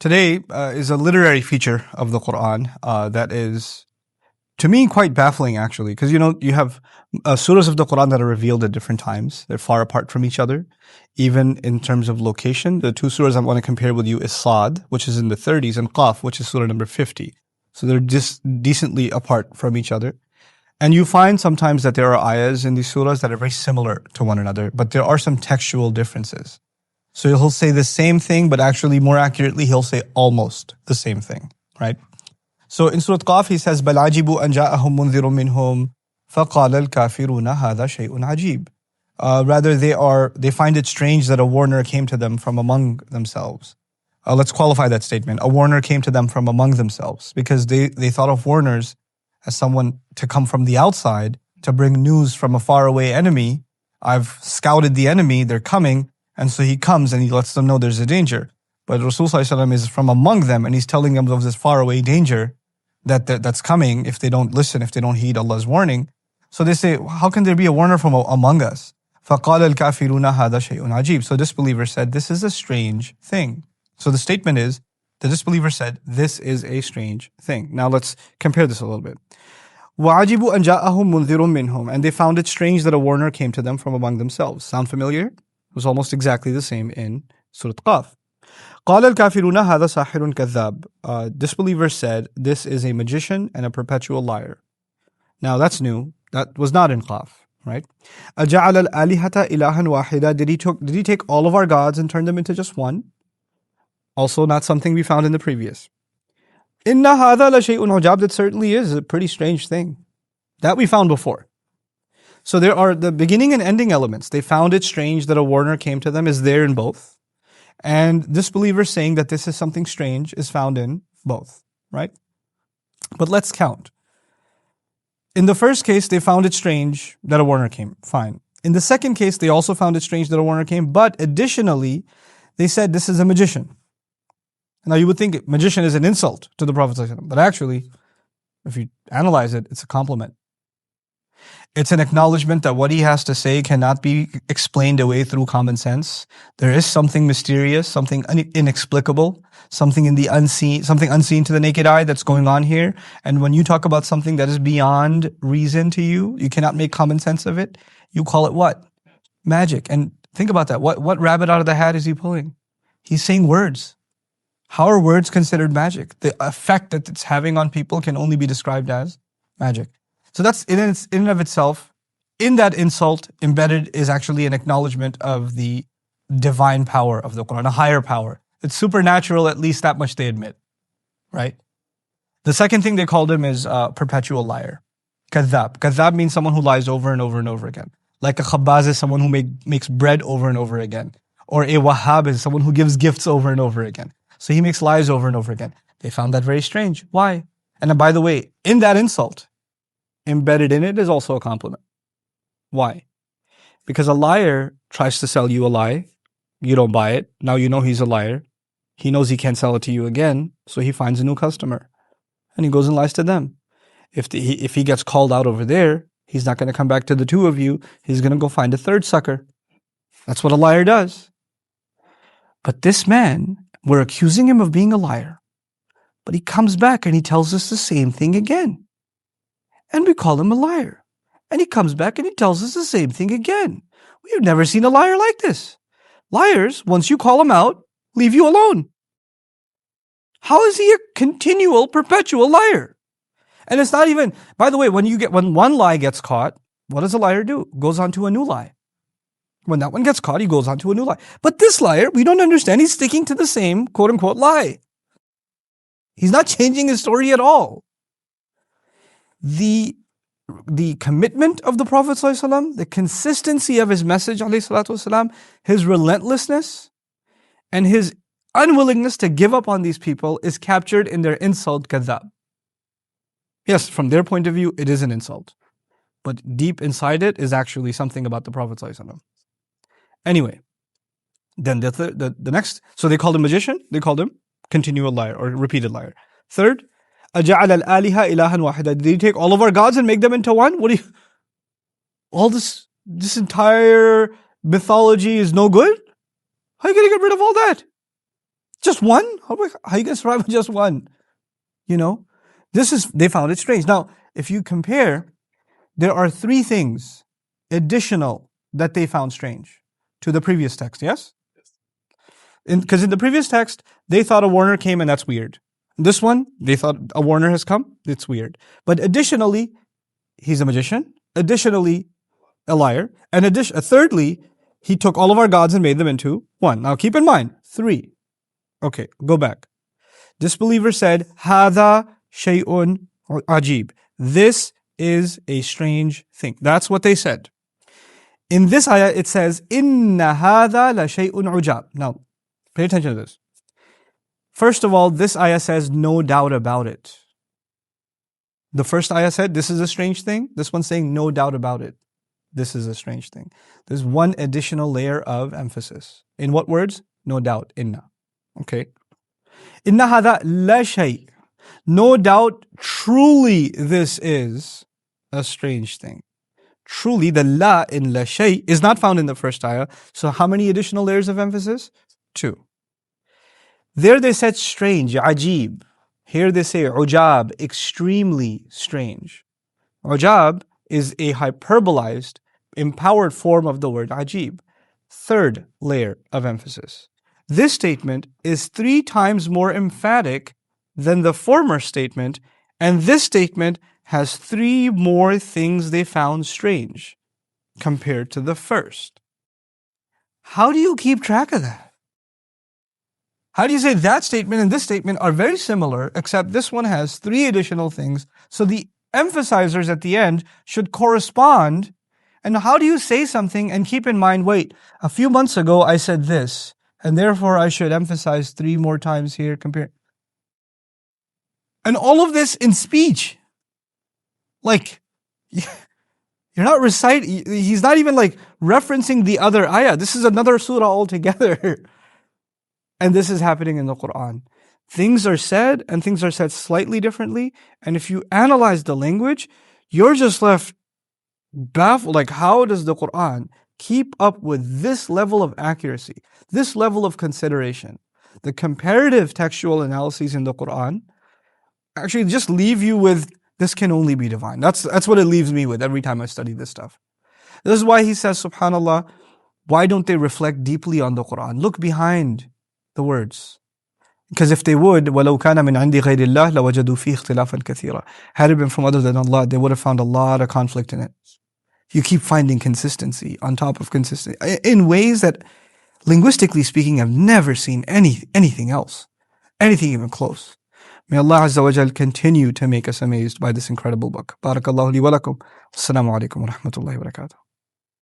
Today is a literary feature of the Qur'an that is, to me, quite baffling actually, because you have surahs of the Qur'an that are revealed at different times. They're far apart from each other, even in terms of location. The two surahs I want to compare with you is Sad, which is in the 30s, and Qaf, which is surah number 50. So they're just decently apart from each other. And you find sometimes that there are ayahs in these surahs that are very similar to one another, but there are some textual differences. So he'll say the same thing, but actually more accurately, he'll say almost the same thing, right? So in Surah Qaf, he says, بَلْ عَجِبُوا أَنْ جَاءَهُمْ مُنذِرٌ مِّنْهُمْ فَقَالَ الْكَافِرُونَ هَذَا شَيْءٌ عَجِيبٌ. Rather, they find it strange that a warner came to them from among themselves. Let's qualify that statement. A warner came to them from among themselves, because they thought of warners as someone to come from the outside to bring news from a faraway enemy. I've scouted the enemy, they're coming, and so he comes and he lets them know there's a danger. But Rasul ﷺ is from among them, and he's telling them of this faraway danger that's coming if they don't listen, if they don't heed Allah's warning. So they say, how can there be a warner from among us? فَقَالَ الْكَافِرُونَ هَذَا شَيْءٌ عَجِيبٌ. So disbeliever said, this is a strange thing. So the statement is, the disbeliever said, this is a strange thing. Now let's compare this a little bit. وَعَجِبُوا أَنْ جَاءَهُمْ مُنذِرٌ مِّنْهُمْ. And they found it strange that a warner came to them from among themselves. Sound familiar? It was almost exactly the same in Surah Qaf. قَالَ الْكَافِرُونَ هَذَا سَاحِرٌ كَذَّابٌ. Disbelievers said, this is a magician and a perpetual liar. Now that's new. That was not in Qaf, right? أَجَعَلَ الْآلِهَةَ إِلَهًا وَاحِدًا. Did he take all of our gods and turn them into just one? Also not something we found in the previous. إِنَّ هَذَا لَشَيْءٌ عُجَابٌ. That certainly is a pretty strange thing. That we found before. So there are the beginning and ending elements. They found it strange that a warner came to them is there in both. And disbelievers saying that this is something strange is found in both, right? But let's count. In the first case, they found it strange that a warner came. Fine. In the second case, they also found it strange that a warner came. But additionally, they said this is a magician. Now you would think magician is an insult to the Prophet ﷺ, but actually, if you analyze it, it's a compliment. It's an acknowledgement that what he has to say cannot be explained away through common sense. There is something mysterious, something inexplicable, something in the unseen, something unseen to the naked eye that's going on here. And when you talk about something that is beyond reason to you, you cannot make common sense of it. You call it what? Magic. And think about that. What rabbit out of the hat is he pulling? He's saying words. How are words considered magic? The effect that it's having on people can only be described as magic. So that's in and of itself, in that insult embedded is actually an acknowledgement of the divine power of the Qur'an, a higher power. It's supernatural, at least that much they admit, right? The second thing they called him is perpetual liar. Kadhab. Kadhab means someone who lies over and over and over again. Like a khabbaz is someone who makes bread over and over again. Or a wahhab is someone who gives gifts over and over again. So he makes lies over and over again. They found that very strange. Why? And by the way, in that insult, embedded in it is also a compliment. Why? Because a liar tries to sell you a lie. You don't buy it. Now you know he's a liar. He knows he can't sell it to you again, so he finds a new customer. And he goes and lies to them. If he gets called out over there, he's not going to come back to the two of you. He's going to go find a third sucker. That's what a liar does. But this man, we're accusing him of being a liar. But he comes back and he tells us the same thing again. And we call him a liar. And he comes back and he tells us the same thing again. We've never seen a liar like this. Liars, once you call them out, leave you alone. How is he a continual, perpetual liar? And it's not even, by the way, when one lie gets caught, what does a liar do? Goes on to a new lie. When that one gets caught, he goes on to a new lie. But this liar, we don't understand, he's sticking to the same quote-unquote lie. He's not changing his story at all. The commitment of the Prophet ﷺ, the consistency of his message, ﷺ, his relentlessness, and his unwillingness to give up on these people is captured in their insult, kadhab. Yes, from their point of view, it is an insult. But deep inside it is actually something about the Prophet ﷺ. Anyway, then the next, so they called him magician, they called him continual liar or repeated liar. Third, أَجَعَلَ الْآلِهَ إِلَهًا وَاحِدًا. Did he take all of our gods and make them into one? All this entire mythology is no good? How are you going to get rid of all that? Just one? How are you going to survive with just one? They found it strange. Now, if you compare, there are 3 things additional that they found strange to the previous text, yes? Because in the previous text, they thought a warner came and that's weird. This one, they thought a warner has come, it's weird. But additionally, he's a magician. Additionally, a liar. And thirdly, he took all of our gods and made them into one. Now keep in mind, 3. Okay, go back. Disbeliever said, Hada shay'un ajib. This is a strange thing. That's what they said. In this ayah, it says, Inna hada la shay'un ujab. Now, pay attention to this. First of all, this ayah says, no doubt about it. The first ayah said, this is a strange thing. This one's saying, no doubt about it. This is a strange thing. There's one additional layer of emphasis. In what words? No doubt. Inna. Okay. Inna hada la shay'. No doubt, truly this is a strange thing. Truly, the la in la shay' is not found in the first ayah. So how many additional layers of emphasis? 2. There they said strange, ajib. Here they say ujab, extremely strange. Ujab is a hyperbolized, empowered form of the word ajib. 3rd layer of emphasis. This statement is 3 times more emphatic than the former statement, and this statement has 3 more things they found strange compared to the first. How do you keep track of that? How do you say that statement and this statement are very similar, except this one has 3 additional things, so the emphasizers at the end should correspond? And how do you say something and keep in mind, wait, a few months ago I said this, and therefore I should emphasize 3 more times here compared. And all of this in speech. Like, you're not reciting, he's not even like referencing the other ayah. This is another surah altogether. And this is happening in the Qur'an. Things are said, and things are said slightly differently. And if you analyze the language, you're just left baffled. Like, how does the Qur'an keep up with this level of accuracy, this level of consideration? The comparative textual analyses in the Qur'an actually just leave you with, this can only be divine. That's what it leaves me with every time I study this stuff. This is why he says, subhanAllah, why don't they reflect deeply on the Qur'an? Look behind the words. Because if they would, وَلَوْ كَانَ مِنْ عِنْدِ غَيْرِ اللَّهِ لَوَجَدُوا فِيهِ اخْتِلَافًا كَثِيرًا. Had it been from other than Allah, they would have found a lot of conflict in it. You keep finding consistency on top of consistency in ways that, linguistically speaking, I've never seen anything else, anything even close. May Allah Azza wa Jal continue to make us amazed by this incredible book. Barakallahu li wa lakum. Assalamu alaikum wa rahmatullahi wa barakatuh.